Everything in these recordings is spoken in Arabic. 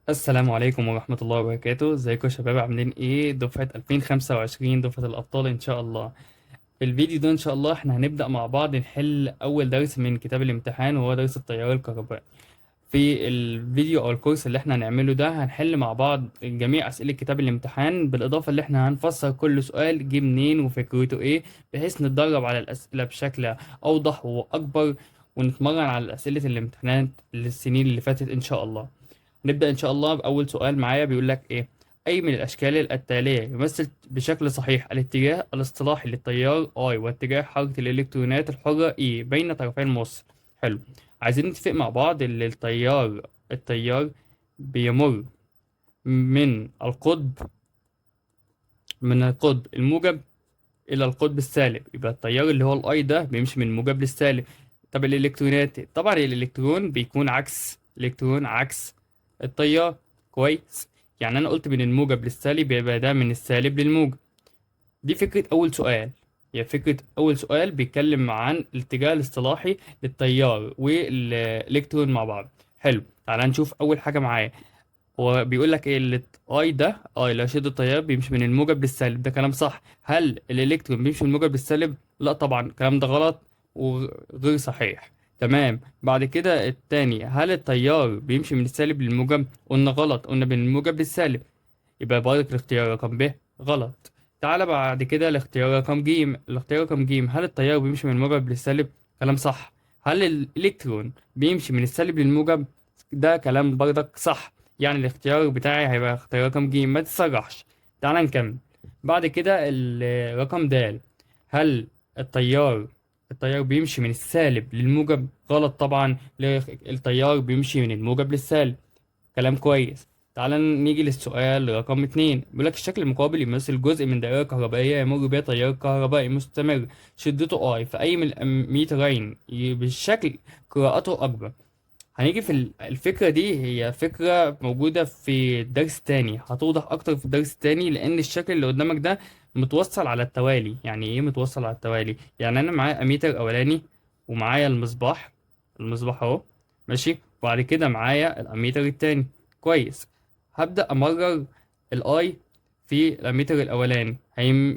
السلام عليكم ورحمة الله وبركاته. ازيكم يا شباب؟ عاملين ايه؟ دفعة 2025، دفعة الأبطال إن شاء الله. في الفيديو ده إن شاء الله احنا هنبدأ مع بعض نحل أول درس من كتاب الامتحان، وهو درس التيار الكهربائي. في الفيديو أو الكورس اللي احنا هنعمله ده هنحل مع بعض جميع أسئلة كتاب الامتحان، بالإضافة اللي احنا هنفسر كل سؤال جه منين وفكرته ايه، بحيث نتدرب على الأسئلة بشكل أوضح وأكبر، ونتمرن على أسئلة الامتحانات للسنين اللي فاتت إن شاء الله. نبدأ إن شاء الله بأول سؤال معايا. بيقول لك إيه؟ أي من الأشكال التالية يمثل بشكل صحيح الاتجاه الاصطلاحي للتيار I واتجاه حركة الإلكترونات الحرة E بين طرفي الموصل؟ حلو. عايزين نتفق مع بعض إن التيار بيمر من القطب الموجب إلى القطب السالب، يبقى التيار اللي هو الأي ده بيمشي من الموجب للسالب. طب الإلكترونات، طبعا الإلكترون بيكون عكس التيار. كويس. يعني أنا قلت من الموجب للسالب، يبقى ده من السالب للموجب. دي فكرة أول سؤال. هي فكرة أول سؤال بيتكلم عن الاتجاه الاصطلاحي للتيار والإلكترون مع بعض. حلو، تعال نشوف أول حاجة معايا. هو بيقول لك ايه اللي اي ده؟ اي لا، شد التيار بيمشي من الموجب للسالب، ده كلام صح. هل الالكترون بيمشي من الموجب للسالب؟ لا طبعا، الكلام ده غلط وغير صحيح. تمام. بعد كده التاني، هل التيار بيمشي من السالب للموجب؟ قلنا غلط، قلنا من الموجب للسالب. يبقى برضك الاختيار رقم ب غلط. تعالى بعد كده الاختيار رقم ج. هل التيار بيمشي من الموجب للسالب؟ كلام صح. هل الالكترون بيمشي من السالب للموجب؟ ده كلام برضك صح. يعني الاختيار بتاعي هيبقى اختيار رقم ج، ما تتسرعش. تعال نكمل. بعد كده رقم د. هل التيار التيار بيمشي من السالب للموجب؟ غلط طبعا، التيار بيمشي من الموجب للسالب. كلام كويس. تعال نيجي للسؤال رقم اتنين. بيقول لك الشكل المقابل يمثل جزء من دائرة كهربائية يمر بها تيار كهربائي مستمر شدته I في أي من الأميترين بالشكل قراءته أكبر. هنيجي في الفكرة دي، هي فكرة موجودة في الدرس التاني، هتوضح أكتر في الدرس التاني، لأن الشكل اللي قدامك ده متوصل على التوالي. يعني إيه متوصل على التوالي؟ يعني أنا معايا أميتر أولاني، ومعايا المصباح أهو، ماشي، وبعد كده معايا الأميتر التاني. كويس. هبدأ أمرر الآي في الأميتر الأولاني،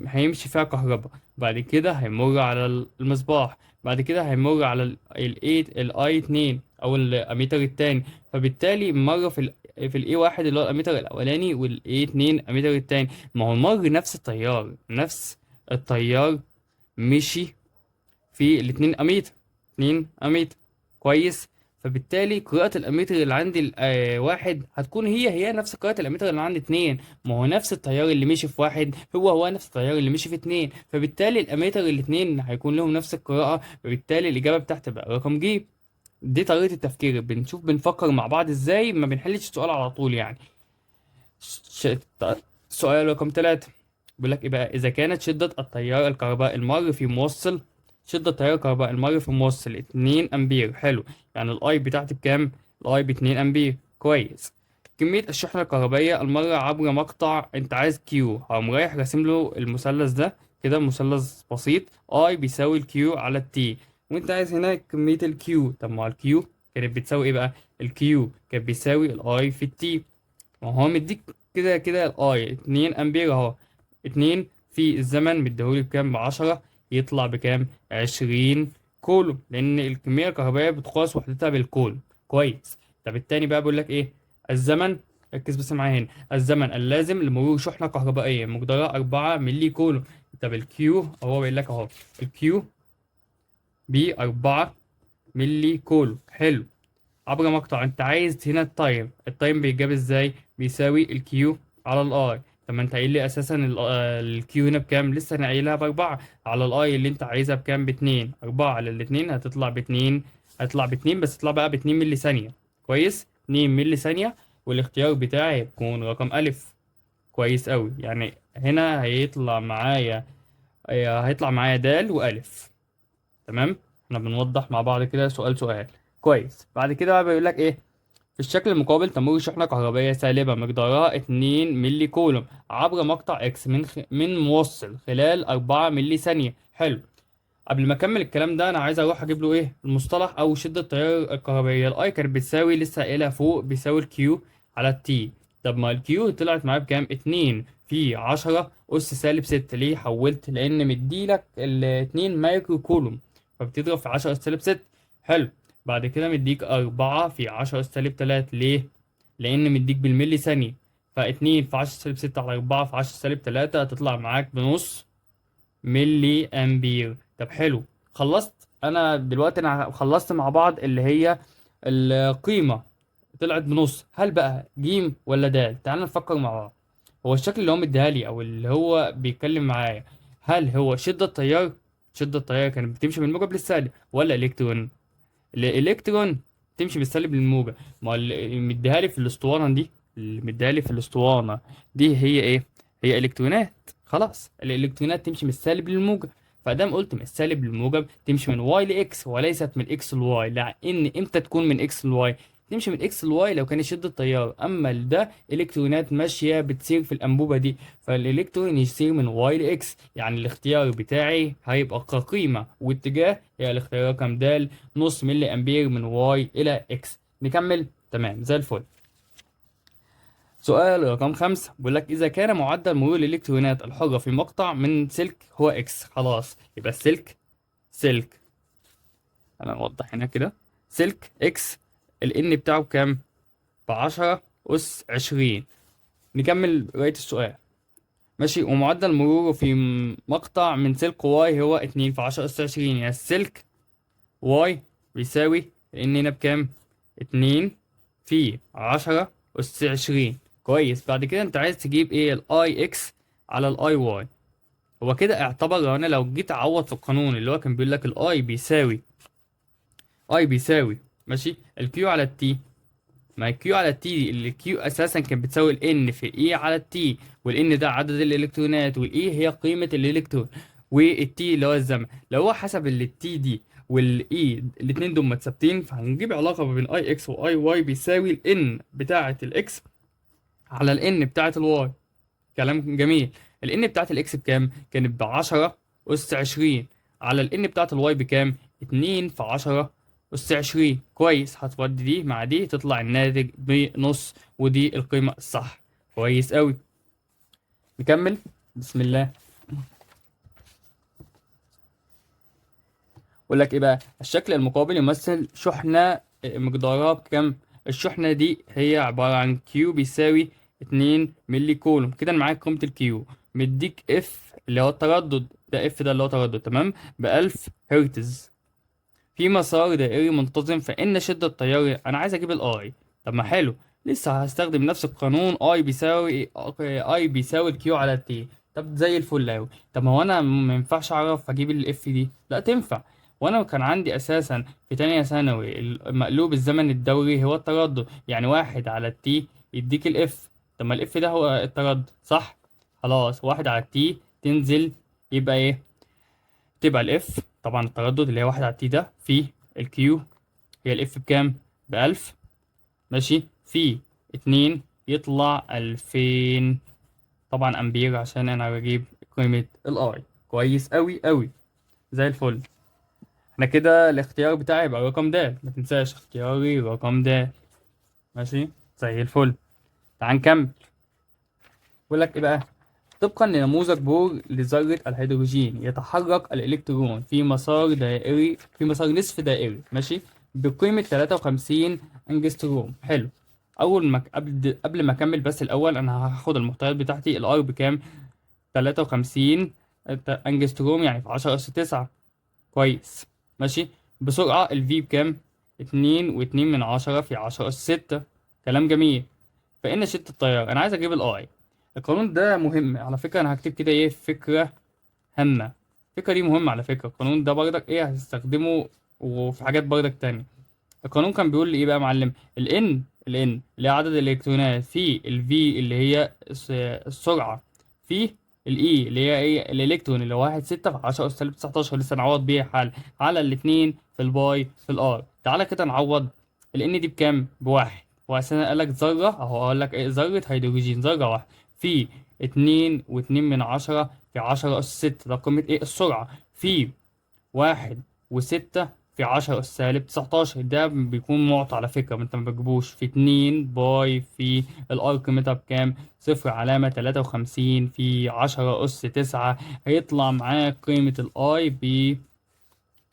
هيمشي فيها كهرباء. بعد كده هيمر على المصباح. بعد كده هيمر على الاي 2 او الاميتر التاني. فبالتالي مره في الاي واحد اللي هو الاميتر الاولاني، والاي 2 اميتر التاني. ما هو مر نفس التيار مشي في الاتنين اميتر، اتنين اميتر. كويس. فبالتالي قراءة الاميتر اللي عندي واحد هتكون هي نفس قراءة الاميتر اللي عندي اتنين. ما هو نفس التيار اللي مشي في واحد هو نفس التيار اللي مشي في اتنين، فبالتالي الاميتر الاتنين هيكون لهم نفس القراءة، فبالتالي الإجابة بتاعتي بقى رقم ج. دي طريقة التفكير، بنفكر مع بعض ازاي، ما بنحلش السؤال على طول يعني. ش... سؤال رقم 3. بيقول لك ايه بقى؟ اذا كانت شدة التيار الكهربائي المر في موصل شدة التيار الكهربائي المر في موصل 2 امبير. حلو. يعني الاي بتاعتي بكام؟ الاي ب 2 امبير. كويس. كمية الشحنة الكهربائية المرة عبر مقطع، انت عايز كيو، هقوم رايح راسم له المثلث ده كده، مثلث بسيط. اي بيساوي الكيو على التي، وانت عايز هناك كمية الكيو. طب ما الكيو كانت بتساوي ايه بقى؟ الكيو كانت بيساوي الاي في التي. ما هو مديك كده كده الاي 2 امبير اهو. 2 في الزمن مديهولي بكام؟ ب10، يطلع بكام؟ 20 كولوم، لان الكميه الكهربائيه بتقاس وحدتها بالكولوم. كويس. طب التاني بقى بيقول لك ايه؟ الزمن، ركز بس معايا هنا، الزمن اللازم لمرور شحنه كهربائيه مقدارها 4 ملي كولوم. طب الكيو هو بيقول لك اهو، الكيو ب 4 ملي كولوم. حلو. عبر مقطع، انت عايز هنا التايم بيتجاب ازاي؟ بيساوي الكيو على الاي. طب ما انت قايل لي اساسا الكيو هنا بكام؟ لسه انا قايلها ب4 على الاي اللي انت عايزها بكام؟ ب2. 4 على الاتنين هتطلع ب2. بس تطلع بقى ب2 ملي ثانية. كويس، 2 ملي ثانية. والاختيار بتاعي هيكون رقم الف. كويس قوي. يعني هنا هيطلع معايا د والف. تمام. احنا بنوضح مع بعض كده سؤال سؤال. كويس. بعد كده بقى بيقول لك ايه؟ في الشكل المقابل تمر شحنة كهربائية سالبة مقدارها 2 ملي كولوم عبر مقطع اكس من موصل خلال 4 ملي ثانية. حلو. قبل ما اكمل الكلام ده، انا عايز اروح اجيب له ايه؟ المصطلح او شدة التيار الكهربائية. الاي كانت بتساوي، لسه قايلها فوق، بيساوي الكيو على التي. طب ما الكيو طلعت معايا بكام؟ 2 في 10 أس سالب 6. ليه حولت؟ لأن مديلك الاتنين مايكرو كولوم، فبتضرب في 10 أس سالب 6. حلو. بعد كده مديك 4 في 10 أس سالب 3. ليه؟ لأن مديك بالملي ثانية. فاتنين في 10 سالب 6 على 4 في 10 سالب 3 هتطلع معاك بنص ملي أمبير. طب حلو. خلصت. أنا دلوقتي أنا خلصت مع بعض اللي هي القيمة طلعت بنص. هل بقى جيم ولا دال؟ تعال نفكر مع بعض. هو الشكل اللي هو مديها لي او اللي هو بيتكلم معايا، هل هو شدة تيار؟ شدة تيار كانت بتمشي من الموجب للسالب، ولا الكترون؟ الالكترون تمشي بالسالب للموجب. ما اللي مديها لي في الاسطوانة دي، اللي مديها لي في الاسطوانة دي هي ايه؟ هي الكترونات. خلاص الالكترونات تمشي من السالب للموجب. فدام قلت من السالب للموجب تمشي من واي لاكس وليست من اكس لواي. لان امتى تكون من اكس لواي؟ تمشي من اكس لواي لو كان شدة التيار. اما ده الكترونات ماشيه بتسير في الانبوبه دي، فالالكترون يسير من واي لاكس. يعني الاختيار بتاعي هيبقى كقيمه واتجاه هي الاختيار رقم د، نص ملي امبير من واي الى اكس. نكمل. تمام زي الفل. سؤال رقم 5 بيقول لك إذا كان معدل مرور الإلكترونات الحرة في مقطع من سلك هو إكس. خلاص يبقى السلك، سلك، أنا أوضح هنا كده، سلك إكس، ال N بتاعه بكام؟ ب10 أس 20. نكمل بقية السؤال. ماشي. ومعدل مروره في مقطع من سلك واي هو 2 في 10 أس 20. يعني السلك واي بيساوي ال N هنا بكام؟ 2 في 10 أس 20. كويس. بعد كده انت عايز تجيب ايه؟ الاي اكس على الاي واي. هو كده اعتبر لو انا لو جيت اعوض في القانون اللي هو كان بيقول لك الاي بيساوي، اي بيساوي ماشي الكيو على التي. ما الكيو على التي، الكيو اساسا كانت بتساوي الان في اي على التي، والان ده عدد الالكترونات، والاي هي قيمه الالكترون، والتي اللي هو الزمن. لو هو حسب التي دي والاي الاثنين دول متثابتين، فهنجيب علاقه ما بين اي اكس واي واي بيساوي الان بتاعه الاكس على الان بتاعه الواي. كلام جميل. الان بتاعه الاكس بكام؟ كانت ب 10 اس 20 على الان بتاعه الواي بكام؟ 2 في 10 اس 20. كويس. هتودي دي مع دي تطلع الناتج بنص، ودي القيمه الصح. كويس قوي. نكمل. بسم الله. يقول لك ايه بقى؟ الشكل المقابل يمثل شحنة مقدارها بكام؟ الشحنة دي هي عبارة عن كيو بيساوي 2 ملي كولوم. كده انا معاك قيمة الكيو. مديك اف اللي هو التردد ده، اف ده اللي هو تردد، تمام، ب 1000 هرتز في مسار دائري منتظم. فإن شدة التيار أنا عايز أجيب الأي. طب ما حلو. لسه هستخدم نفس القانون، أي بيساوي الكيو على التي. طب زي الفل أوي. طب ما هو أنا ما ينفعش أعرف أجيب الإف دي؟ لا تنفع. وأنا كان عندي أساسا في تانية ثانوي المقلوب الزمن الدوري هو التردد. يعني 1 على التي يديك الإف. طب ما الإف ده هو التردد صح؟ خلاص 1 على التي تنزل يبقى إيه؟ تبقى الاف طبعا التردد اللي هي 1 على التي ده في الكيو، هي الاف بكام؟ ب1000. ماشي. في 2 يطلع 2000 طبعا امبير عشان انا بجيب قيمة الاي. كويس قوي قوي. زي الفل. احنا كده الاختيار بتاعي يبقى رقم د. ما تنساش اختياري رقم د. ماشي. زي الفل. تعال نكمل. بيقول لك ايه بقى؟ طبقا لنموذج بور لذرة الهيدروجين يتحرك الإلكترون في مسار دائري، في مسار نصف دائري، ماشي، بقيمة 53 أنجستروم. حلو. أول ما قبل ما أكمل بس الأول أنا هاخد المحتويات بتاعتي. الأر بكام؟ 53 أنجستروم يعني في 10 أس 9. كويس. ماشي. بسرعة الفي بكام؟ 2.2 في 10 أس 6. كلام جميل. فإن شدة التيار أنا عايز أجيب الأي. القانون ده مهم على فكرة. أنا هكتب كده إيه؟ فكرة هامة. الفكرة دي مهمة على فكرة. القانون ده برضك إيه هتستخدمه وفي حاجات برضك تانية. القانون كان بيقول لي إيه بقى يا معلم؟ ال N اللي هي عدد الإلكترونات في ال V اللي هي السرعة في ال E اللي هي إيه؟ الإلكترون اللي هو 1/6 في 10 أس -19. لسه نعوض بيها حال على الاتنين في الباي في الآر. تعالى كده نعوض. ال N دي بكام؟ بواحد. وعشان قال لك ذرة أهو أقول لك إيه؟ ذرة هيدروجين ذرة واحدة في 2.2 في 10 أس 6. ده قيمة إيه؟ السرعة في 1 و6 في 10 أس سالب 19. ده بيكون معطى على فكرة، ما انت ما بتجيبوش. في 2 باي في الار قيمتها بكام؟ 0.53 في 10 أس 9. هيطلع معاك قيمة الاي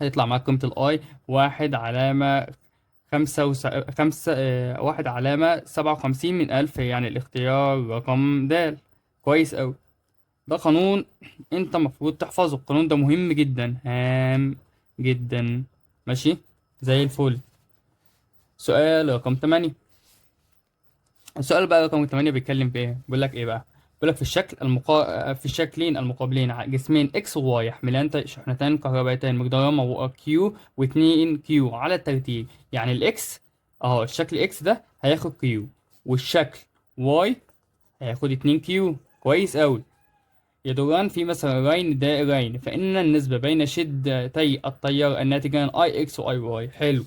هيطلع معاك قيمة الاي 1.57 من 1000. يعني الاختيار رقم د. كويس أوي. ده قانون انت المفروض تحفظه. القانون ده مهم جدا، هام جدا. ماشي، زي الفل. سؤال رقم 8. السؤال بقى رقم 8 بيتكلم في ايه؟ بيقول لك ايه بقى؟ بيقول لك في الشكلين المقابلين جسمين اكس وواي يحملان شحنتان كهربائيتين مقدارهما كيو و2 كيو على الترتيب. يعني الاكس اهو، الشكل اكس ده هياخد كيو، والشكل واي هياخد 2 كيو. كويس قوي. يدوران في مسارين دائرين، فإن النسبة بين شدتي التيار الناتجان اي اكس واي واي. حلو.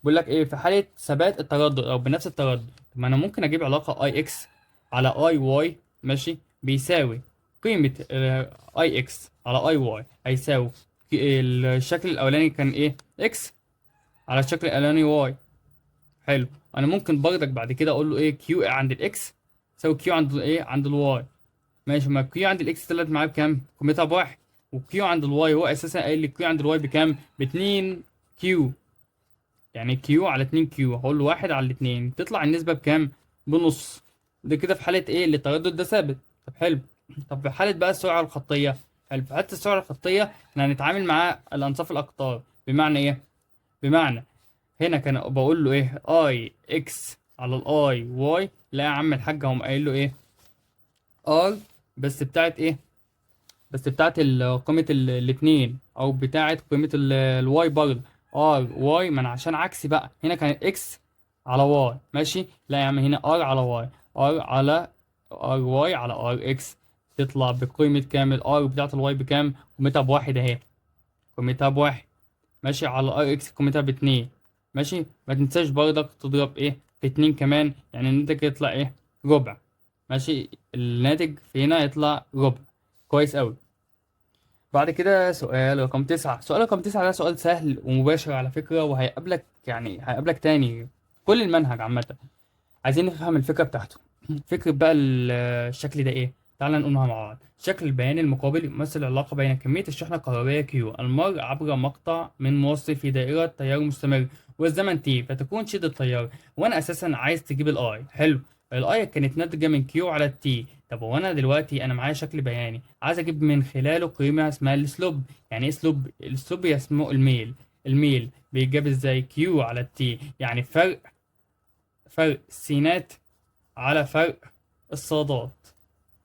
بيقول لك ايه؟ في حالة ثبات التردد او بنفس التردد. طب ما انا ممكن اجيب علاقة اي اكس على اي واي، ماشي، بيساوي قيمة اي اكس على اي واي هيساوي الشكل الاولاني كان ايه؟ اكس على الشكل الاولاني واي. حلو. انا ممكن برضك بعد كده اقول له ايه؟ كيو عند الاكس تساوي كيو عند ايه؟ عند الواي. ماشي، ما كيو عند الاكس طلعت معاه بكام؟ قيمتها بواحد. وكيو عند الواي هو اساسا قايل لي كيو عند الواي بكام؟ باتنين كيو. يعني كيو على 2 كيو، هقول له واحد على الاتنين، تطلع النسبة بكام؟ بنص. ده كده في حالة ايه؟ اللي التردد ده ثابت. طب حلو. طب في حالة بقى السرعة الخطية. حلو، في حالة السرعة الخطية احنا هنتعامل مع الأنصاف الأقطار. بمعنى ايه؟ بمعنى هنا كان بقول له ايه؟ اي اكس على الاي واي. لا يا عم الحاج، هم قايل له ايه؟ ار بس بتاعت ايه؟ بس بتاعت قيمة الاتنين، او بتاعت قيمة الواي برضه. ار واي، ما انا عشان عكسي بقى، هنا كان اكس على واي، ماشي. لا يا عم، هنا ار على واي. ار على ار واي على ار اكس. تطلع بقيمة كام؟ الار بتاعت الواي بكام؟ قيمتها بواحد اهي. قيمتها بواحد. ماشي، على ار اكس قيمتها باتنين. ماشي. ما تنساش برضك تضرب ايه في اتنين كمان، يعني الناتج يطلع ايه؟ ربع. ماشي، الناتج في هنا يطلع ربع. كويس اوي. بعد كده سؤال رقم 9. سؤال رقم 9 ده سؤال سهل ومباشر على فكرة، وهيقابلك يعني هيقابلك تاني كل المنهج عامة. عايزين نفهم الفكرة بتاعته. فكرة بقى الشكل ده ايه؟ تعال نقولها مع بعض. الشكل البياني المقابل يمثل العلاقة بين كمية الشحنة الكهربائية كيو المر عبر مقطع من موصل في دائرة تيار مستمر والزمن تي، فتكون شدة التيار. وانا اساسا عايز تجيب الاي. حلو. الاي كانت ناتجة من كيو على التي. طب وانا دلوقتي انا معايا شكل بياني عايز اجيب من خلاله قيمة اسمها السلوب. يعني ايه سلوب؟ السلوب اسمه الميل. الميل بيتجاب ازاي؟ كيو على التي، يعني فرق السينات على فرق الصادات.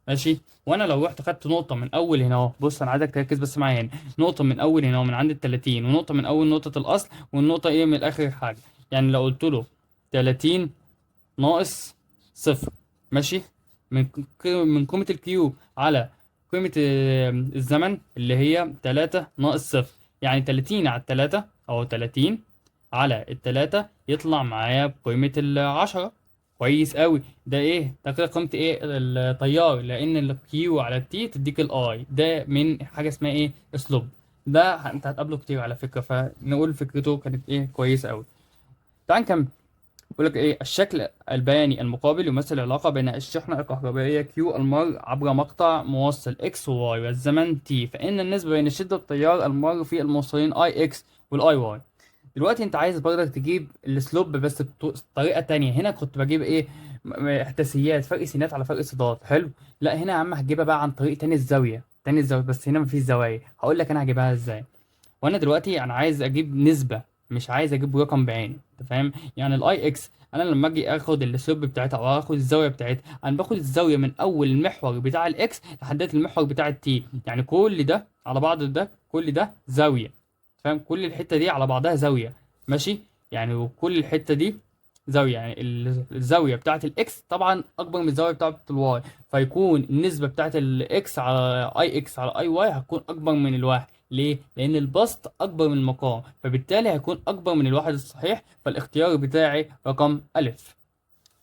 ماشي. وانا لو رحت خدت نقطه من اول هنا اهو، بص انا عايزك تركز بس معايا هنا. نقطه من اول هنا اهو من عند ال 30، ونقطه من اول نقطه الاصل، والنقطه ايه من الاخر حاجه. يعني لو قلت له 30 ناقص صفر، ماشي، من قيمه الكيو على قيمه الزمن اللي هي 3 ناقص صفر. يعني 30 على 3 او 30 على التلاتة يطلع معايا بقيمة ال10. كويس قوي. ده ايه؟ ده كده قيمة ايه؟ التيار، لان الكيو على التي تديك الاي. ده من حاجة اسمها ايه؟ اسلوب. ده انت هتقابله كتير على فكرة، فنقول فكرته كانت ايه؟ كويسة قوي. تعال نكمل. بيقول لك ايه؟ الشكل البياني المقابل يمثل العلاقة بين الشحنة الكهربائية كيو المر عبر مقطع موصل اكس وواي والزمن تي، فإن النسبة بين شدة التيار المر في الموصلين اي اكس والاي واي. دلوقتي انت عايز برضك تجيب السلوب بس بطريقه تانية. هنا كنت بجيب ايه؟ احداثيات، فرق سينات على فرق صادات. حلو. لا هنا يا عم هتجيبها بقى عن طريق تاني الزاويه. تاني الزاويه، بس هنا مفيش زوايا. هقول لك انا هجيبها ازاي. وانا دلوقتي انا عايز اجيب نسبه، مش عايز اجيب رقم بعينه. انت فاهم؟ يعني الاي اكس انا لما اجي اخد السلوب بتاعتها او اخد الزاويه بتاعتها، انا باخد الزاويه من اول المحور بتاع الاكس لحد المحور بتاع التي. يعني كل ده على بعض، ده كل ده زاويه. فاهم؟ كل الحته دي على بعضها زاويه. ماشي. يعني وكل الحته دي زاويه. يعني الزاويه بتاعه الاكس طبعا اكبر من الزاويه بتاعه الواي، فيكون النسبه بتاعه الاكس على اي اكس على اي واي هتكون اكبر من الواحد. ليه؟ لان البسط اكبر من المقام، فبالتالي هيكون اكبر من الواحد الصحيح. فالاختيار بتاعي رقم الف.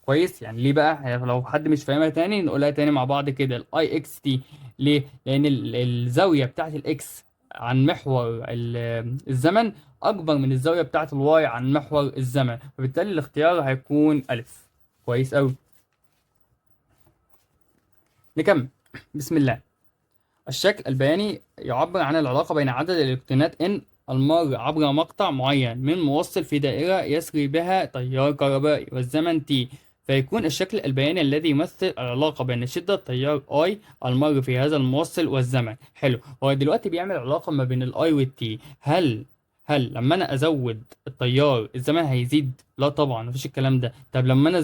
كويس. يعني ليه بقى؟ يعني لو حد مش فاهمها تاني نقولها تاني مع بعض كده. الاي اكس تي ليه؟ لان الزاويه بتاعه الاكس عن محور الزمن اكبر من الزاويه بتاعه الواي عن محور الزمن، فبالتالي الاختيار هيكون الف. كويس قوي. نكمل. بسم الله. الشكل البياني يعبر عن العلاقة بين عدد الإلكترونات N المار عبر مقطع معين من موصل في دائرة يسري بها تيار كهربائي والزمن T، فيكون الشكل البياني الذي يمثل العلاقة بين شدة تيار I المر في هذا الموصل والزمن. حلو، هو دلوقتي بيعمل علاقة ما بين ال I وال T. هل لما أنا أزود التيار الزمن هيزيد؟ لا طبعا، مفيش الكلام ده. طب لما أنا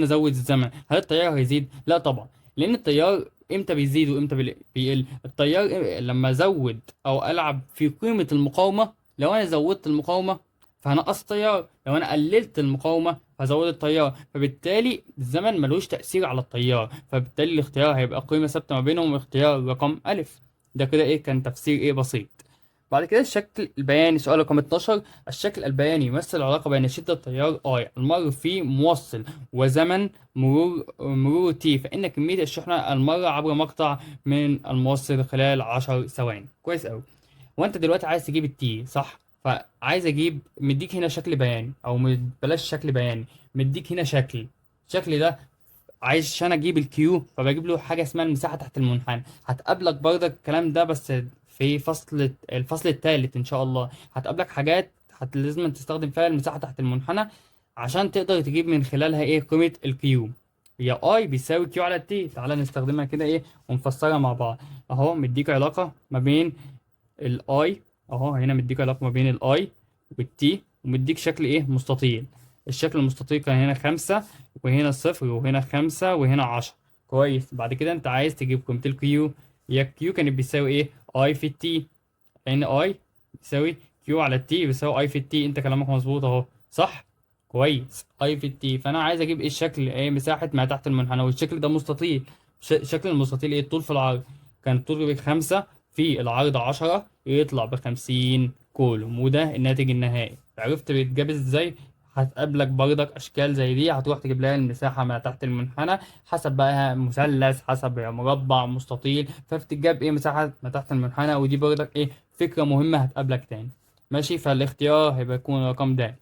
أزود الزمن هل التيار هيزيد؟ لا طبعا، لأن التيار امتى بيزيد وامتى بيقل؟ التيار لما ازود او العب في قيمة المقاومة. لو انا زودت المقاومة فهنقص التيار، لو انا قللت المقاومة فهزود التيار، فبالتالي الزمن ملوش تأثير على التيار، فبالتالي الاختيار هيبقى قيمة ثابتة ما بينهم، اختيار رقم ألف. ده كده كان تفسير بسيط. بعد كده الشكل البياني، سؤال رقم 12. الشكل البياني يمثل العلاقة بين شدة تيار I المر في موصل وزمن مرور T، فإن كمية الشحنة المرة عبر مقطع من الموصل خلال 10 ثواني. كويس أوي. وأنت دلوقتي عايز تجيب التي صح؟ فعايز أجيب، مديك هنا شكل بياني أو بلاش شكل بياني، مديك هنا الشكل ده. عايز عشان اجيب الكيو فبجيب له حاجه اسمها المساحه تحت المنحنى. هتقابلك برضك الكلام ده بس في الفصل الثالث ان شاء الله. هتقابلك حاجات لازم تستخدم فيها المساحه تحت المنحنى عشان تقدر تجيب من خلالها قيمه الكيو. هي اي بيساوي كيو على تي. تعالى نستخدمها كده ونفسرها مع بعض. اهو مديك علاقه ما بين الاي، اهو هنا مديك علاقه ما بين الاي والتي، ومديك شكل مستطيل. الشكل المستطيل كان هنا 5 وهنا 0 وهنا 5 وهنا 10. كويس. بعد كده انت عايز تجيب قيمة الكيو. هي الكيو كانت بيساوي اي في التي، لان اي بيساوي كيو على التي بيساوي اي في التي. انت كلامك مظبوط اهو، صح. كويس، اي في التي. فانا عايز اجيب الشكل مساحة ما تحت المنحنى، والشكل ده مستطيل. شكل المستطيل الطول في العرض كان الطول ب5 في العرض 10، يطلع ب50 كولوم، وده الناتج النهائي. عرفت بيتجاب ازاي؟ هتقابلك برضك اشكال زي دي، هتروح تجيب لها المساحه ما تحت المنحنى حسب بقى مثلث، حسب مربع، مستطيل، فبتتجاب مساحه ما تحت المنحنى. ودي برضك فكره مهمه هتقابلك تاني. ماشي، فالاختيار هيبقى يكون رقم د.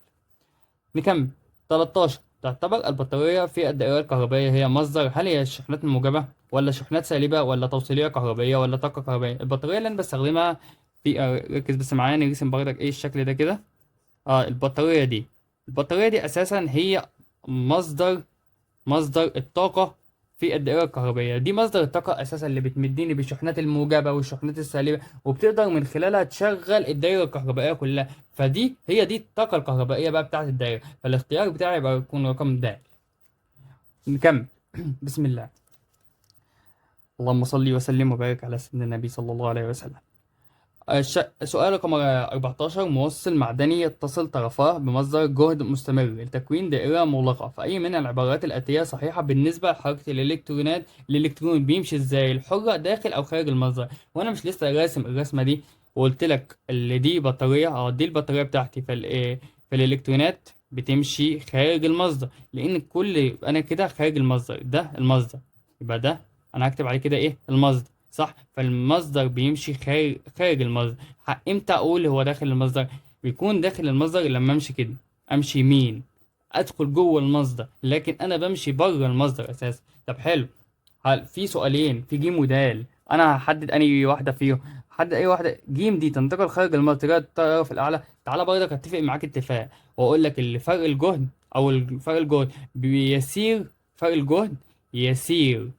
نكمل. 13. تعتبر البطارية في الدائرة الكهربائية هي مصدر، هل هي الشحنات الموجبة ولا شحنات سالبة ولا توصيلية كهربائية ولا طاقة كهربائية؟ البطارية اللي أنا بستخدمها في ركز بس معايا نرسم برضك الشكل ده كده. البطارية دي أساسا هي مصدر الطاقة في الدائرة الكهربائية. دي مصدر الطاقة أساسا اللي بتمديني بالشحنات الموجبة والشحنات السالبة، وبتقدر من خلالها تشغل الدائرة الكهربائية كلها. هي دي الطاقة الكهربائية بقى بتاعة الدائرة. فالاختيار بتاعي يبقى يكون رقم د. نكمل. بسم الله. اللهم صل وسلم وبارك على سيدنا النبي صلى الله عليه وسلم. سؤال رقم 14. موصل معدني يتصل طرفاه بمصدر جهد مستمر لتكوين دائرة مغلقة، فأي من العبارات الآتية صحيحة بالنسبة لحركة الإلكترونات؟ الإلكترون بيمشي إزاي؟ الحرة داخل أو خارج المصدر؟ وأنا مش لسه راسم الرسمة دي وقلت لك اللي دي بطارية؟ دي البطارية بتاعتي. فالإلكترونات بتمشي خارج المصدر، لأن أنا كده خارج المصدر، ده المصدر، يبقى ده أنا هكتب عليه كده المصدر، صح. فالمصدر بيمشي خارج المصدر. امتى اقول هو داخل المصدر؟ بيكون داخل المصدر لما امشي كده، امشي يمين، ادخل جوه المصدر، لكن انا بمشي بره المصدر اساسا. طب حلو. في سؤالين، في جيم ودال، انا هحدد انهي واحده فيهم. حدد اي واحده. جيم دي تنتقل خارج المصدر الطرف الاعلى. تعالى برضك اتفق معاك اتفاق واقول لك اللي فرق الجهد بيسير، فرق الجهد يسير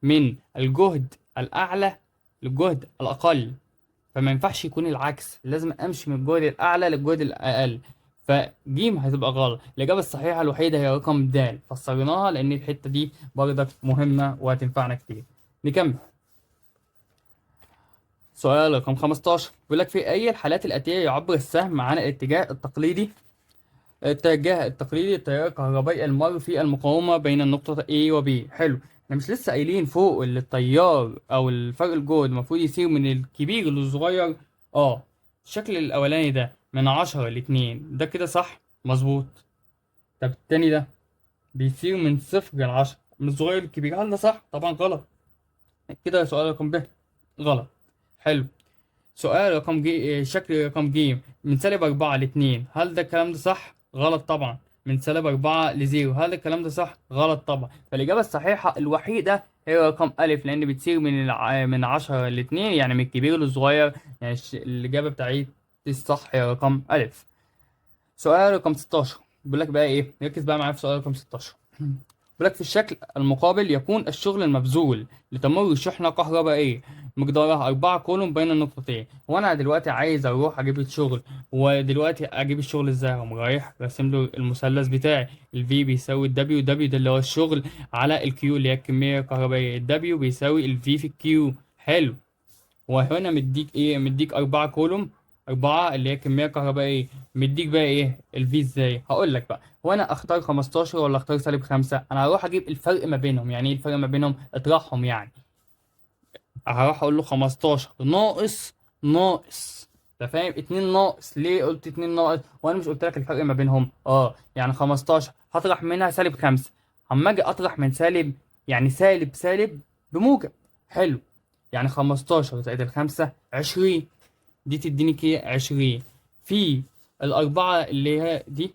من الجهد الأعلى للجهد الأقل. فما ينفعش يكون العكس، لازم أمشي من الجهد الأعلى للجهد الأقل. فجيم هتبقى غلط. الإجابة الصحيحة الوحيدة هي رقم د. فسرناها لأن الحتة دي برضك مهمة وهتنفعنا كتير. نكمل. سؤال رقم 15 بيقول لك في أي الحالات الآتية يعبر السهم عن الاتجاه التقليدي؟ الاتجاه التقليدي التيار الكهربائي المر في المقاومة بين النقطة A و B. حلو. احنا مش لسه قايلين فوق اللي التيار او الفرق الجهد المفروض يصير من الكبير للصغير؟ الشكل الاولاني ده من 10 ل2، ده كده صح مظبوط. طب التاني ده بيصير من 0 ل10، من الصغير للكبير، هل ده صح؟ طبعا غلط. كده سؤال رقم ب غلط. حلو. سؤال رقم جي، شكل رقم ج من -4 ل2، هل ده الكلام ده صح؟ غلط طبعا. من -4 ل0، هل الكلام ده صح؟ غلط طبعا. فالإجابة الصحيحة الوحيدة هي رقم ألف، لأن بتصير من 10 ل2، يعني من الكبير للصغير. يعني الإجابة بتاعتي الصح هي رقم ألف. سؤال رقم 16 بيقول لك بقى إيه، ركز بقى معايا في سؤال رقم 16. بيقول لك في الشكل المقابل يكون الشغل المبذول لتمر شحنة كهربائية مقدارها 4 كولوم بين النقطتين. وانا دلوقتي عايز اروح اجيب الشغل، ودلوقتي اجيب الشغل ازاي؟ اقوم رايح راسم له المثلث بتاعي، الفي بيساوي الدبليو، الدبليو ده اللي هو الشغل على الكيو اللي هي الكمية الكهربائية، الدبليو بيساوي الفي في الكيو. حلو. وهنا مديك ايه؟ مديك 4 كولوم، 4 اللي هي كمية كهربائية. مديك بقى ايه الفي؟ ازاي؟ هقول لك بقى. هو انا اختار 15 ولا اختار -5؟ انا هروح اجيب الفرق ما بينهم. يعني ايه الفرق ما بينهم؟ اطرحهم يعني. هروح اقول له 15 ناقص. انت فاهم؟ 2 ناقص. ليه قلت 2 ناقص وانا مش قلت لك الفرق ما بينهم؟ يعني 15 هطرح منها -5. اما اجي اطرح من سالب، يعني سالب بموجب. حلو. يعني 15 زائد الخمسة 20، دي تديني كده 20. في الأربعة اللي هي دي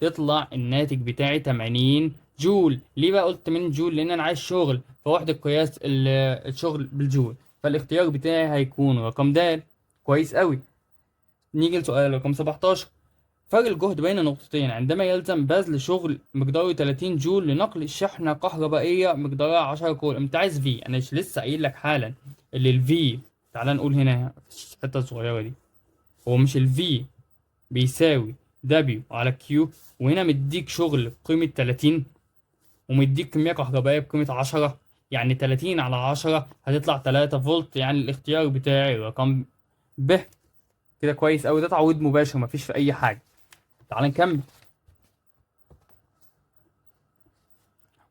تطلع الناتج بتاعي 80 جول. ليه بقى قلت 80 جول؟ لأن أنا عايز شغل فوحدة قياس الشغل بالجول. فالاختيار بتاعي هيكون رقم د. كويس قوي. نيجي لسؤال رقم 17. فرق الجهد بين نقطتين عندما يلزم بذل شغل مقداره 30 جول لنقل شحنة كهربائية مقدارها 10 كول. انت عايز في، انا لسه قايل لك حالا اللي الفي، تعال نقول هنا في الحتة الصغيرة دي، هو مش الفي بيساوي دبليو على كيو؟ وهنا مديك شغل بقيمة 30 ومديك كمية كهربائية بقيمة 10، يعني 30 على 10 هتطلع 3 فولت. يعني الاختيار بتاعي رقم ب. كده كويس قوي، ده تعويض مباشر مفيش في اي حاجة. تعال نكمل.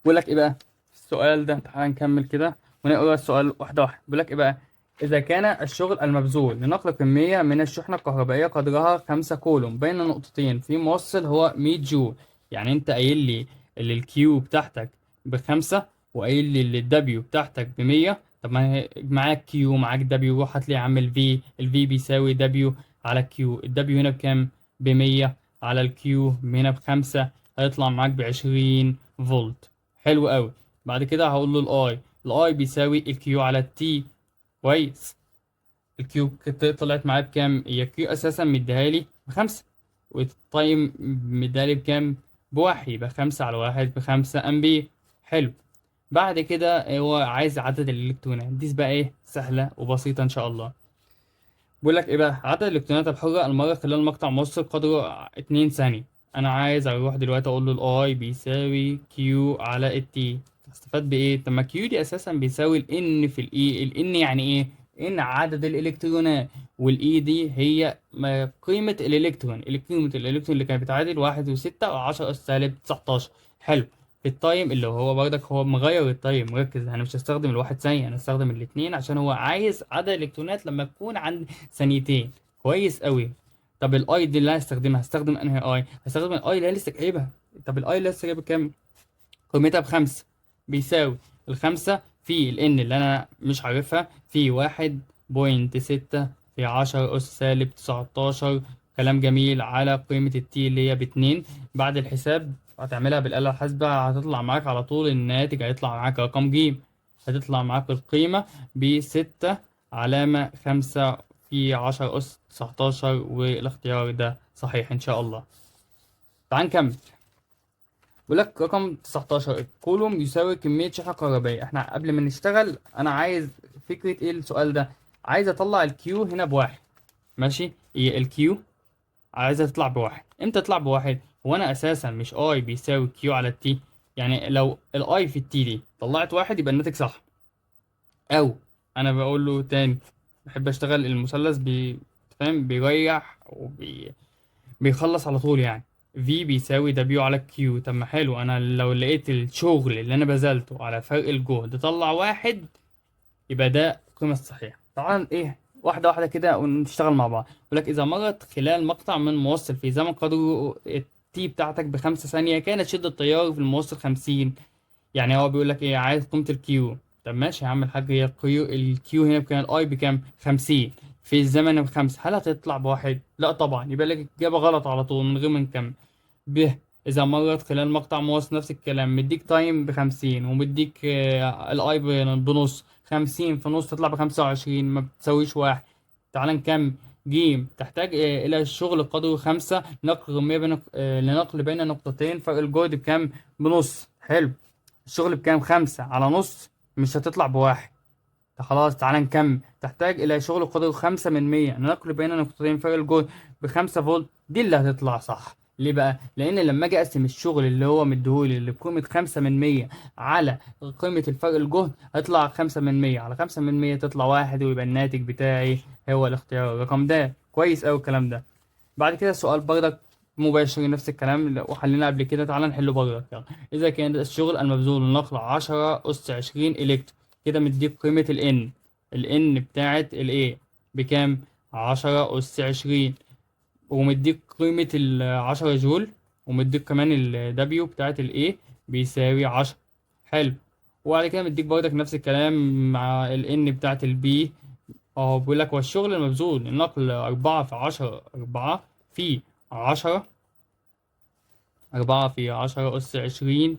بيقول لك ايه بقى السؤال ده؟ تعال نكمل كده ونقرا السؤال واحده واحده. بيقول لك ايه بقى؟ اذا كان الشغل المبذول لنقل كميه من الشحنه الكهربائيه قدرها 5 كولوم بين نقطتين في موصل هو 100 جول. يعني انت قايل لي اللي الكيو بتاعتك ب5، وقايل لي اللي الدبليو بتاعتك ب100. طب ما هي معاك كيو معاك دبليو، روح هات لي يا عم الفي بيساوي دبليو على كيو. الدبليو هنا بكام؟ ب100 على الكيو هنا ب5، هيطلع معاك ب20 فولت. حلو قوي. بعد كده هقول له الاي بيساوي الكيو على التي. كويس. الكيو طلعت معايا بكام؟ هي الكيو اساسا مديها لي ب5، والتايم مديها لي بكام؟ بواحد، يبقى 5 على 1 ب5 امبير. حلو. بعد كده هو عايز عدد الالكترونات. دي بقى ايه؟ سهله وبسيطه ان شاء الله. بيقول لك ايه بقى؟ عدد الالكترونات الحرة المرة خلال مقطع موصل قدره 2 ثانية. انا عايز اروح دلوقتي اقول له الاي بيساوي كيو على التي. استفاد بايه؟ طب ما كيو دي اساسا بيساوي الان في الاي. الان يعني ايه؟ ان عدد الالكترونات، والاي دي هي قيمة الالكترون. قيمة الالكترون اللي كانت بتعادل 1.6 و10⁻19. حلو. في التايم اللي هو برضك هو مغير التايم. مركز، انا مش هستخدم الواحد ثانية، انا هستخدم الاتنين عشان هو عايز عدد الالكترونات لما تكون عند ثانيتين. كويس قوي. طب الاي دي اللي انا هستخدمها، هستخدم انهي اي؟ هستخدم الاي اللي انا لسه جايبها. طب الاي اللي لسه جايبها كام؟ قيمتها ب5، بيساوي الخمسة في الان اللي انا مش عارفها في 1.6 في 10⁻19. كلام جميل. على قيمة التي اللي هي ب2. بعد الحساب هتعملها بالآلة الحاسبة، هتطلع معاك على طول الناتج، هيطلع معاك رقم ج. هتطلع معاك القيمة ب6 علامة 5 في 10⁻19، والاختيار ده صحيح إن شاء الله. تعال نكمل. بيقول لك رقم 19 الكولوم يساوي كمية شحنة كهربائية. احنا قبل ما نشتغل انا عايز فكرة ايه السؤال ده؟ عايز اطلع الكيو هنا بواحد. ماشي. هي الكيو عايزة تطلع بواحد. امتى تطلع بواحد؟ هو انا اساسا مش اي بيساوي كيو على التي؟ يعني لو الاي في التي دي طلعت واحد يبقى الناتج صح. او انا بقول له تاني، بحب اشتغل المثلث فاهم؟ بيريح بيخلص على طول يعني. في بيساوي دبليو على كيو. طب ما حلو، انا لو لقيت الشغل اللي انا بذلته على فرق الجهد طلع واحد، يبقى ده القيمة الصحيحة. طبعا ايه، واحدة واحدة كده ونشتغل مع بعض. يقول لك إذا مرت خلال مقطع من موصل في زمن قدره التي بتاعتك ب5 ثانية، كانت شدة التيار في الموصل 50. يعني هو بيقول لك ايه؟ عايز قيمة الكيو. طب ماشي يا عم الحاج، هي الكيو هنا بكام؟ الاي بكام؟ 50 في الزمن بخمسة، هل هتطلع بواحد؟ لا طبعا، يبقى لك إجابة غلط على طول من غير ما نكمل. ب، إذا مرت خلال مقطع مواصل نفس الكلام، مديك تايم ب50 ومديك الأي بنص، 50 في نص تطلع ب25، ما بتساويش واحد. تعال نكمل. جيم، تحتاج إلى الشغل قدره 5 نقل ما بين لنقل بين نقطتين، فرق الجهد بكام؟ بنص. حلو. الشغل بكام؟ 5 على نص، مش هتطلع بواحد. خلاص تعالى نكمل. تحتاج إلى شغل قدره 5 من 100 نقل بين نقطتين، فرق الجهد ب5 فولت. دي اللي هتطلع صح. ليه بقى؟ لأن لما أجي أقسم الشغل اللي هو مديهولي اللي بقيمة 5 من 100 على قيمة الفرق الجهد، هيطلع 5 من 100 على 5 من 100 تطلع واحد، ويبقى الناتج بتاعي هو الاختيار رقم ده. كويس أوي الكلام ده. بعد كده السؤال برضك مباشر، نفس الكلام اللي وحلينا قبل كده. تعالى نحله برضك يلا. إذا كان الشغل المبذول لنقل 10 أس 20 إلكترون، كده مديك قيمة ال N بتاعت ال A بكام؟ 10 أس 20. ومديك قيمة ال10 جول، ومديك كمان ال W بتاعت ال A بيساوي 10. حلو. وبعد كده مديك برضك نفس الكلام مع ال N بتاعت ال B. اه بيقول لك والشغل المبذول لنقل 4 في 10 4 في 10 أس 20.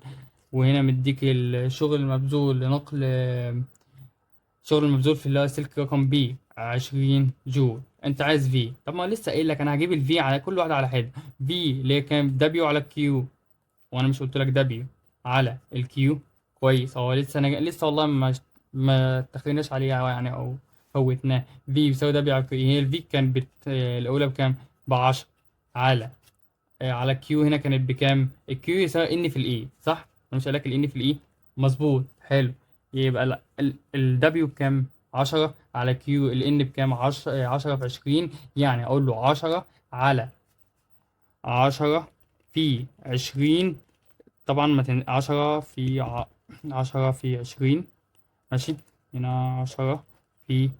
وهنا مديك الشغل المبذول لنقل شغل المبذول في اللي هو سلك رقم بي 20 جول. انت عايز في، طب ما لسه قايل لك انا هجيب الفي على كل واحده على حده. في اللي هي كام؟ دبليو على كيو، وانا مش قلت لك دبليو على الكيو؟ كويس. هو لسه انا لسه والله ما اتخذناش عليها يعني، او فوتناه. في بيساوي دبليو على كيو. هي الفي كان الاولى بكام؟ ب10 على على كيو. هنا كانت بكام؟ الكيو يساوي ان في الاي، صح؟ انا مش قايل لك الان في الاي؟ مظبوط. حلو. يبقى لا، الدبليو بكام؟ 10 على كيو. الان بكام؟ 10 في 20. يعني اقول له 10 على 10 في 20. طبعا ما 10 في 20. ماشي. هنا 10 في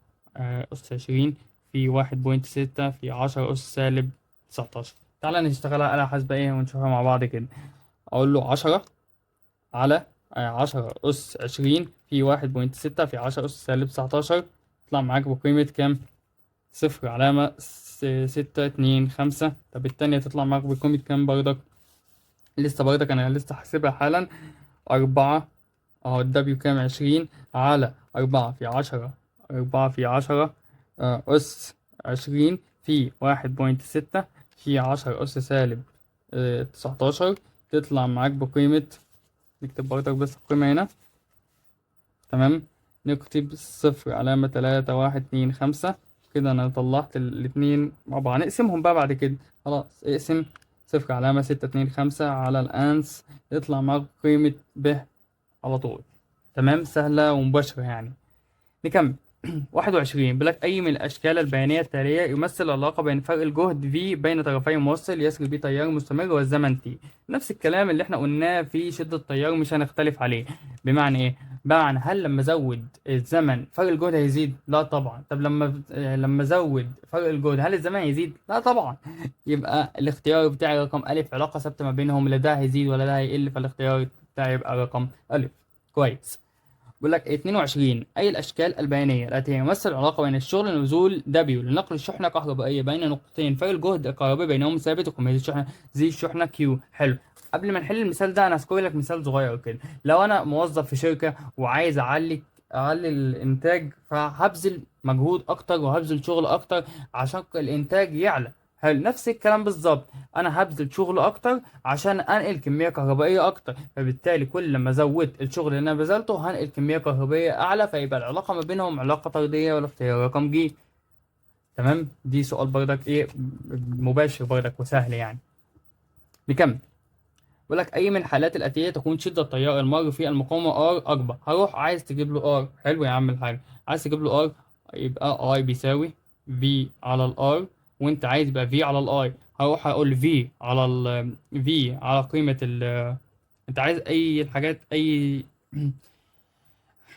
أس 20 في 1.6 في 10 أس سالب 19. تعالى نشتغلها آلة حاسبة إيه ونشوفها مع بعض كده. أقول له 10 على 10 أس 20 في 1.6 في 10 أس سالب 19. يطلع معاك بقيمة كام؟ صفر علامة 625. طب التانية تطلع معاك بقيمة كام برضك؟ لسه برضك أنا لسه حاسبها حالا. 4 أهو الدبليو كام؟ 20 على 4 في 10 أس 20 في 1.6 في 10 أس سالب 19. تطلع معاك بقيمة، نكتب برضك بس القيمة هنا. تمام. نكتب 0.3125. كده أنا طلعت الاتنين مع بعض. نقسمهم بقى بعد كده. خلاص اقسم 0.625 على الأنس، يطلع معاك قيمة ب على طول. تمام، سهلة ومباشرة يعني. نكمل. 21 بيقول لك أي من الأشكال البيانية التالية يمثل علاقة بين فرق الجهد V بين طرفي موصل يسري بيه تيار مستمر والزمن T. نفس الكلام اللي احنا قلناه في شدة التيار، مش هنختلف عليه. بمعنى إيه؟ بمعنى هل لما أزود الزمن فرق الجهد هيزيد؟ لا طبعا. طب لما أزود فرق الجهد هل الزمن هيزيد؟ لا طبعا. يبقى الاختيار بتاعي رقم ألف، علاقة ثابتة ما بينهم، لا ده هيزيد ولا ده هيقل، فالاختيار بتاعي يبقى رقم ألف. كويس. بيقول لك 22 أي الأشكال البيانية التي يمثل علاقة بين الشغل المبذول W لنقل الشحنة كهربائية بين نقطتين، فرق الجهد الكهربائي بينهم ثابت، وقيمة الشحنة زي الشحنة Q. حلو. قبل ما نحل المثال ده أنا هذكر لك مثال صغير كده. لو أنا موظف في شركة وعايز أعلي الإنتاج، فهبذل مجهود أكتر وهبذل شغل أكتر عشان الإنتاج يعلى. حلو. نفس الكلام بالظبط. أنا هبذل شغل أكتر عشان انقل كميه كهربائيه اكتر، فبالتالي كل ما زودت الشغل اللي انا بذلته هنقل كميه كهربائيه اعلى، فيبقى العلاقه ما بينهم علاقه طرديه، والاختيار رقم ج. تمام. دي سؤال برضك ايه، مباشر برضك وسهل يعني. نكمل. بيقول لك اي من الحالات الاتيه تكون شده التيار المر في المقاومه R اكبر. هروح عايز تجيب له R. حلو يا عم الحاج. عايز تجيب له R، يبقى I بيساوي V على ال R، وانت عايز يبقى V على ال I. هروح اقول V على V على قيمه انت عايز اي الحاجات اي.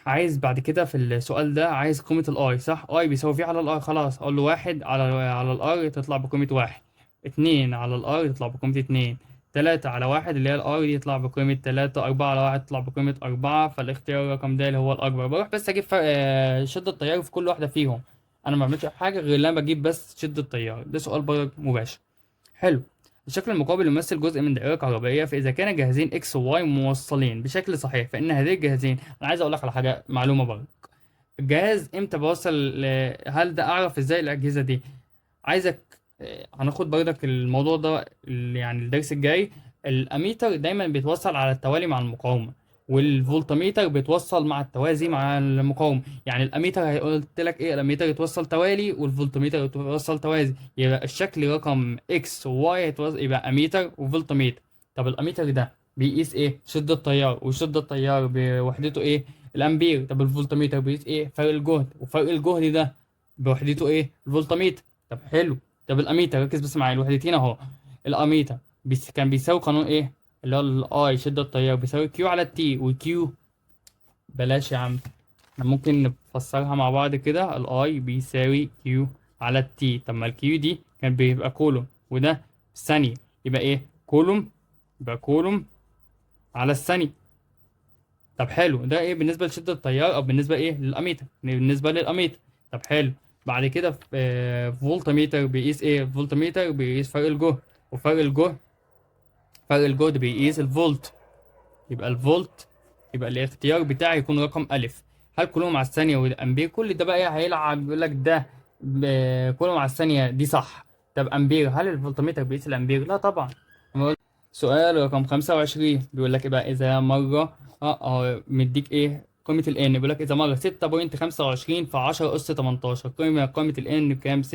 عايز بعد كده في السؤال ده عايز قيمة الاي، صح؟ اي بيساوي في على الاي. خلاص اقول له واحد على الار تطلع بقيمة واحد. اتنين على الار تطلع بقيمة اتنين. تلاتة على واحد اللي هي الار دي يطلع بقيمة تلاتة. أربعة على واحد تطلع بقيمة أربعة. فالاختيار رقم ده اللي هو الأكبر. بروح بس أجيب فرق شدة التيار في كل واحدة فيهم. انا ما بعملش حاجه غير لما بجيب بس شده التيار. ده سؤال برضه مباشر. حلو. الشكل المقابل يمثل جزء من دائره كهربائيه، فاذا كان جهازين اكس وواي موصلين بشكل صحيح فان هذين الجهازين، انا عايز اقول لك على حاجه معلومه برضه. الجهاز امتى بوصل هل ده اعرف ازاي الاجهزه دي؟ عايزك هناخد برضك الموضوع ده يعني الدرس الجاي. الاميتر دايما بيتوصل على التوالي مع المقاومه، والفولتميتر بيتوصل مع التوازي مع المقاومه. يعني الاميتر قلت لك ايه، الاميتر يتوصل توالي والفولتميتر يتوصل توازي، يبقى الشكل رقم اكس وواي يبقى اميتر وفولتميتر. طب الاميتر ده بيقيس ايه؟ شده التيار، وشده التيار بوحدته ايه؟ الامبير. طب الفولتميتر بيقيس ايه؟ فرق الجهد، وفرق الجهد ده بوحدته ايه؟ الفولتميتر. طب حلو. طب الاميتر ركز بس معايا الوحدتين اهو. الاميتر كان بيساوي قانون ايه؟ اللي هو الاي شده التيار بيساوي كيو على التي، والكيو بلاش يا عم، احنا ممكن نفسرها مع بعض كده. الاي بيساوي كيو على التي. طب ما الكيو دي كان بيبقى كولوم، وده ثانيه، يبقى ايه؟ كولوم، يبقى كولوم على الثانيه. طب حلو، ده ايه بالنسبه لشده التيار، او بالنسبه ايه للاميتر؟ بالنسبه للاميتر. طب حلو. بعد كده في فولتميتر بيقيس ايه؟ فولتميتر بيقيس فرق الجهد، وفرق الجهد، فرق الجهد بيقيس الفولت. يبقى الفولت، يبقى الاختيار بتاعي يكون رقم ألف. هل كلهم على الثانية والأمبير؟ كل ده بقى إيه هيلعب يقول لك ده كلهم على الثانية دي صح. طب أمبير، هل الفولتميتر بيقيس الأمبير؟ لا طبعا. سؤال رقم 25 بيقول لك ايه بقى؟ اذا مره مديك ايه قيمه ال n، بيقول لك اذا مره 6.25 في 10 اس 18، قيمه ال n بكام؟ 6.25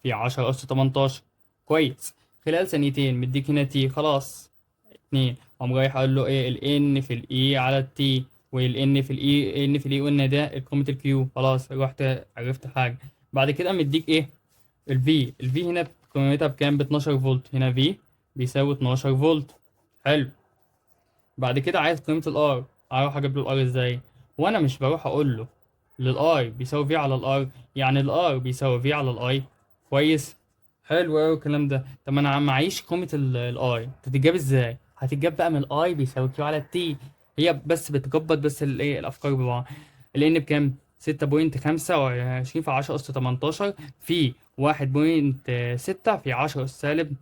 في 10 اس 18. كويس. خلال ثانيتين مديك هنا t، خلاص 2. قام رايح اقول له ايه؟ ال n في ال e على ال t، وال n في ال e، n في ال e قلنا ده قيمه ال q. خلاص رحت عرفت حاجه. بعد كده مديك ايه؟ ال V هنا قيمتها بكام؟ ب 12 فولت. هنا V بيساوي 12 فولت. حلو. بعد كده عايز قيمة ال R، اروح اجيب له ال R ازاي؟ وانا مش بروح اقول له لل I بيساوي V على ال R، يعني ال R بيساوي V على ال I. كويس. حلو اوي الكلام ده. طب ما انا معيش قيمة ال I، تتجاب ازاي؟ هتتجاب بقى من ال I بيساوي Q على T. هي بس بتربط بس الايه الافكار ببعض. ال N بكام؟ 6.25 في 10 أس 18 في 1.6 في 10 أس سالب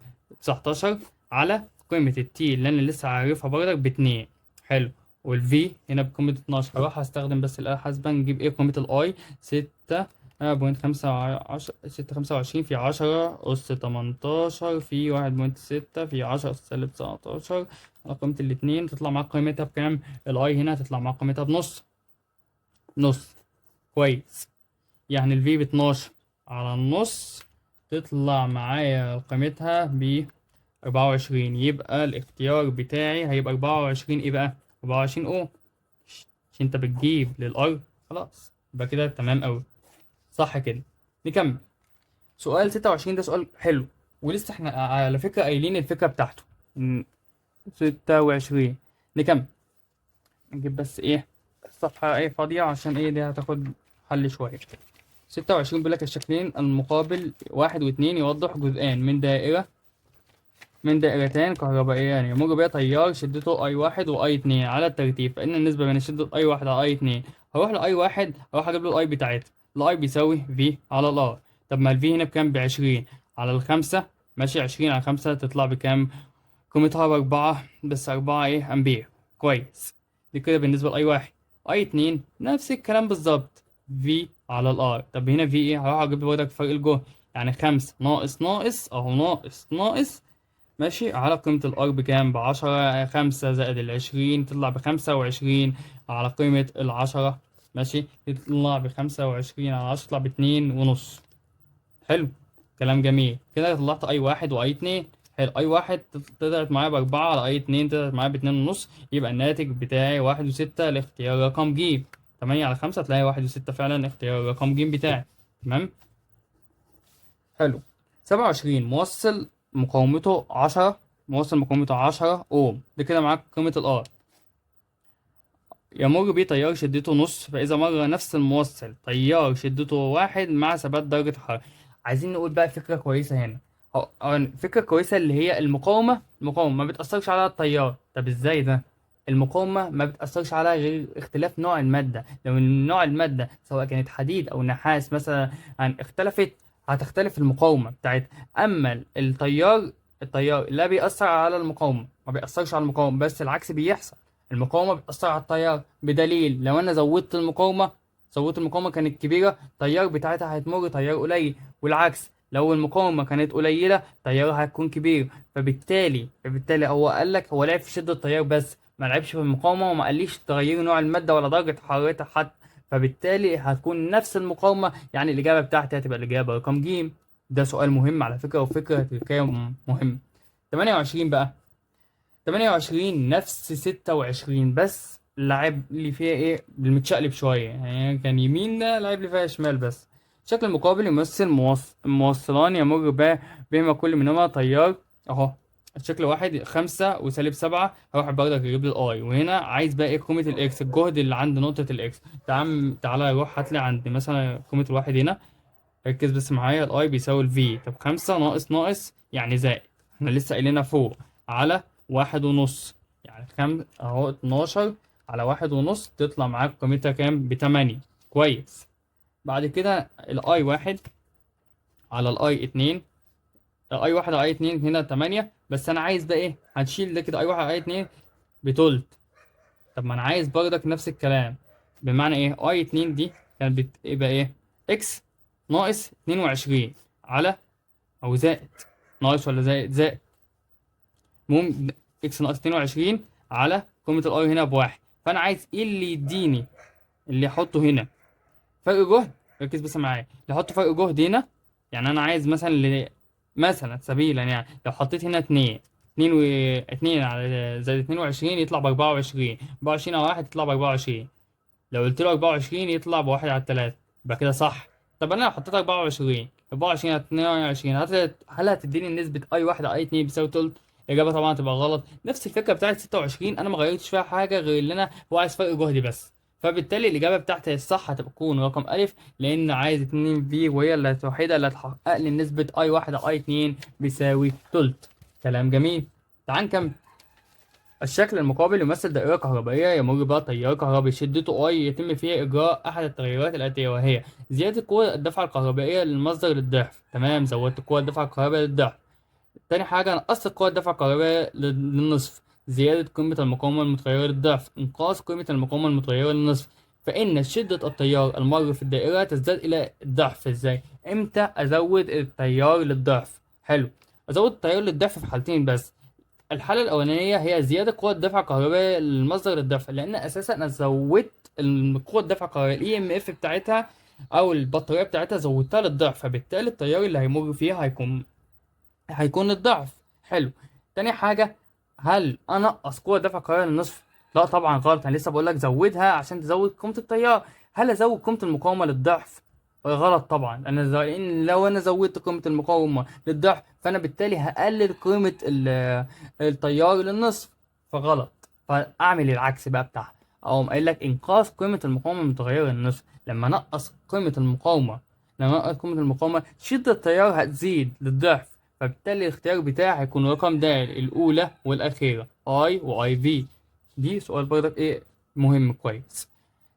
19 على قيمة التي اللي أنا لسه عارفها برضك باتنين. حلو. والفي هنا بقيمة 12. هروح أستخدم بس الآلة الحاسبة نجيب إيه قيمة الأي؟ 6.25 في 10 أس 18 في 1.6 في 10 أس سالب 19 على قيمة الاتنين. تطلع معاك قيمتها بكام؟ الأي هنا هتطلع معاك قيمتها بنص. نص. كويس. يعني الفي ب 12 على النص تطلع معايا قيمتها ب 24. يبقى الاختيار بتاعي هيبقى 24 ايه بقى؟ 24 او. مش انت بتجيب للار؟ خلاص يبقى كده تمام قوي. صح كده. نكمل. سؤال 26 ده سؤال حلو، ولسه احنا على فكرة قايلين الفكرة بتاعته. 26. نكمل. نجيب بس ايه الصفحة ايه فاضية، عشان ايه دي هتاخد حل شوية. 26 بيقول لك الشكلين المقابل واحد واتنين يوضح جزئان من دائرتين كهربائيان يمر بها تيار شدته اي واحد واي اتنين على الترتيب، فإن النسبة بين شدة اي واحد على اي اتنين. هروح لاي واحد، هروح اجيب له الاي بتاعتها. الاي بيساوي في على الار. طب ما الفي هنا بكام؟ ب20 على الخمسة. ماشي، 20 على 5 تطلع بكام؟ قيمتها بأربعة، بس أربعة ايه أمبير. كويس. دي كده بالنسبة لأي واحد. أي اتنين نفس الكلام بالظبط، في على الار. طب هنا في ايه؟ هروح أجيب برضك فرق الجهد، يعني 5 ناقص ناقص أهو، ناقص ناقص ماشي على قيمة الار بكام؟ ب10. 5 زائد ال20 تطلع ب25 على قيمة ال10. ماشي، تطلع ب25 على 10 تطلع ب2.5. حلو. كلام جميل كده. طلعت اي واحد واي اتنين. حلو. اي واحد طلعت معايا بأربعة، على اي اتنين طلعت معايا ب2.5. يبقى الناتج بتاعي 1 و6. الاختيار رقم ج. 8 على 5 تلاقي 1 و6 فعلا اختيار رقم ج بتاعي. تمام. حلو. 27 موصل مقاومته 10 اوم. ده كده معاك قيمة الار. يمر بيه تيار شدته نص، فإذا مر نفس الموصل تيار شدته واحد مع ثبات درجة الحرارة. عايزين نقول بقى فكرة كويسة هنا. فكرة كويسة اللي هي المقاومة ما بتأثرش على التيار. طب ازاي ده؟ المقاومة ما بتأثرش على غير اختلاف نوع المادة. لو نوع المادة سواء كانت حديد أو نحاس مثلا اختلفت، هتختلف المقاومة بتاعتها. أما التيار لا بيأثر على المقاومة، ما بيأثرش على المقاومة، بس العكس بيحصل. المقاومة بتأثر على التيار، بدليل لو أنا زودت المقاومة كانت كبيرة، التيار بتاعتها هيتمر تيار قليل، والعكس لو المقاومة كانت قليلة تيارها هيكون كبير. فبالتالي هو لعب في شدة التيار بس، ما لعبش في المقاومة، وما قاليش تغيري نوع المادة ولا درجة حرارتها حتى. فبالتالي هتكون نفس المقاومة، يعني الإجابة بتاعتي هتبقى الإجابة رقم ج. ده سؤال مهم على فكرة، وفكرة تركية مهم. 28 بقى. 28 نفس 26، بس لعب لي فيها ايه بالمتشقلب شوية، يعني كان يمين ده لعب لي فيها شمال بس. الشكل المقابل يمثل موصلان يمر بهما كل منهما تيار اهو. الشكل واحد 5 و-7، هروح برضك اجيب لي الاي، وهنا عايز بقى ايه قيمة الاكس، الجهد اللي عند نقطة الاكس. تعالى روح هات لي عند مثلا قيمة الواحد هنا. ركز بس معايا، الاي بيساوي الفي. طب 5 ناقص يعني زائد، احنا لسه قايلينها فوق، على 1.5. يعني اهو 12 على 1.5 تطلع معاك قيمتها كام؟ ب8. كويس. بعد كده الاي 1 على الاي 2. اي 1 على اي 2 هنا 8، بس انا عايز بقى ايه، هنشيل ده كده، اي 1 على اي 2 بتلت. طب ما انا عايز برضك نفس الكلام، بمعنى ايه، اي 2 دي كانت بتبقى ايه، اكس ناقص 22 على، او زائد، ناقص ولا زائد. المهم اكس ناقص 22 على قيمة الاي هنا بواحد. فانا عايز ايه اللي يديني، اللي احطه هنا فرق جهد. ركز بس معايا، اللي احط فرق جهد هنا، يعني انا عايز مثلا مثلا سبيلا، يعني لو حطيت هنا 2 على زائد 22 يطلع ب 24. 24 على 1 يطلع ب 24. لو قلت له 24 يطلع بواحد على 3، يبقى كده صح. طب انا لو حطيت 24 على 22 هل هتديني نسبة اي واحد على اي 2 بيساوي تلت؟ الإجابة طبعا هتبقى غلط. نفس الفكرة بتاعت 26، أنا ما غيرتش فيها حاجة غير اللي أنا هو عايز فرق جهدي بس. فبالتالي الإجابة بتاعتي الصح هتكون رقم ألف، لأن عايز 2 في، وهي الوحيدة اللي هتحقق لي نسبة اي واحد على اي 2 بيساوي تلت. كلام جميل. تعال نكمل. الشكل المقابل يمثل دائرة كهربائية يمر بها تيار كهربي شدته I، يتم فيها إجراء أحد التغييرات الآتية، وهي زيادة قوة الدفعة الكهربائية للمصدر للضعف. تمام، زودت قوة الدفعة الكهربائية للضعف. تاني حاجة، نقصت قوة الدفع الكهربائية للنصف. زيادة قيمة المقاومة المتغيرة للضعف. إنقاص قيمة المقاومة المتغيرة للنصف. فإن شدة التيار المر في الدائرة تزداد إلى الضعف. إزاي؟ إمتى أزود التيار للضعف؟ حلو. أزود التيار للضعف في حالتين بس. الحالة الأولانية هي زيادة قوة الدفع الكهربائية للمصدر للدفع، لأن أساسا أنا زودت قوة الدفع الكهربائية الإي إم إف بتاعتها، أو البطارية بتاعتها زودتها للضعف، فبالتالي التيار اللي هيمر فيها هيكون الضعف. حلو. تاني حاجة، هل انقص قوة دفع الكهرباء للنصف؟ لا طبعا غلط، انا لسه بقول لك زودها عشان تزود قيمة التيار. هل ازود قيمة المقاومة للضعف؟ غلط طبعا. لان لو انا زودت قيمة المقاومة للضعف، فانا بالتالي هقلل قيمة التيار للنصف، فغلط. فاعمل العكس بقى بتاعها، اقوم قايل لك انقاص قيمة المقاومة المتغيرة للنصف. لما انقص قيمة المقاومة شدة التيار هتزيد للضعف. فبالتالي الاختيار بتاعي هيكون رقم د، الأولى والأخيرة، اي واي في. دي سؤال برضك ايه مهم كويس.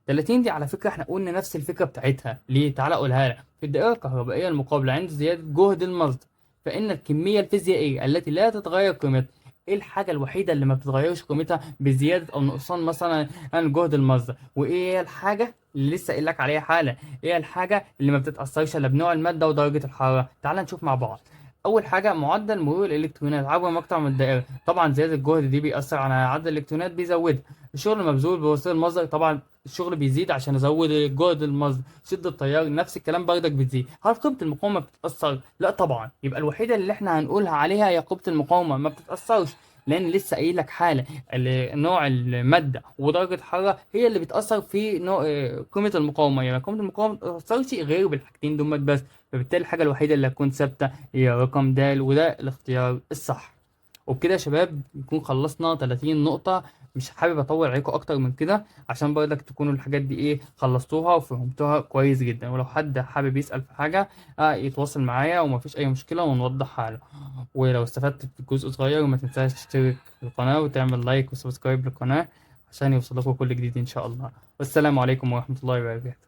30 دي على فكرة احنا قلنا نفس الفكرة بتاعتها. ليه؟ تعالى اقولها لك. في الدائرة الكهربائية المقابلة عند زيادة جهد المصدر، فإن الكمية الفيزيائية التي لا تتغير قيمتها. ايه الحاجة الوحيدة اللي ما بتتغيرش قيمتها بزيادة أو نقصان مثلا عن جهد المصدر؟ وايه هي الحاجة اللي لسه قايل لك عليها حالا؟ ايه الحاجة اللي ما بتتأثرش إلا بنوع المادة ودرجة الحرارة؟ تعال نشوف مع بعض. اول حاجه، معدل مرور الالكترونات عبر مقطع من الدائره. طبعا زياده الجهد دي بيأثر على عدد الالكترونات، بيزودها. الشغل المبذول بواسطه المصدر، طبعا الشغل بيزيد عشان ازود جهد المصدر. شده التيار نفس الكلام برضك بتزيد. هل قيمه المقاومه بتتأثر؟ لا طبعا. يبقى الوحيده اللي احنا هنقولها عليها هي قيمه المقاومه ما بتتأثرش، لان لسه قايل لك حاله نوع الماده ودرجه الحراره هي اللي بتأثر في نوع قيمه المقاومه. يعني قيمه المقاومه ما بتتأثرش غير بالحاجتين دول بس. فبالتالي الحاجه الوحيده اللي هتكون ثابته هي رقم د، وده الاختيار الصح. وبكده يا شباب نكون خلصنا 30 نقطة. مش حابب اطول عليكم اكتر من كده، عشان برضك تكونوا الحاجات دي ايه خلصتوها وفهمتوها كويس جدا. ولو حد حابب يسأل في حاجة يتواصل معايا ومفيش اي مشكلة ونوضحها له. ولو استفدت في جزء صغير ما تنساش تشترك في القناة وتعمل لايك وسبسكرايب للقناة عشان يوصلكوا كل جديد ان شاء الله. والسلام عليكم ورحمة الله وبركاته.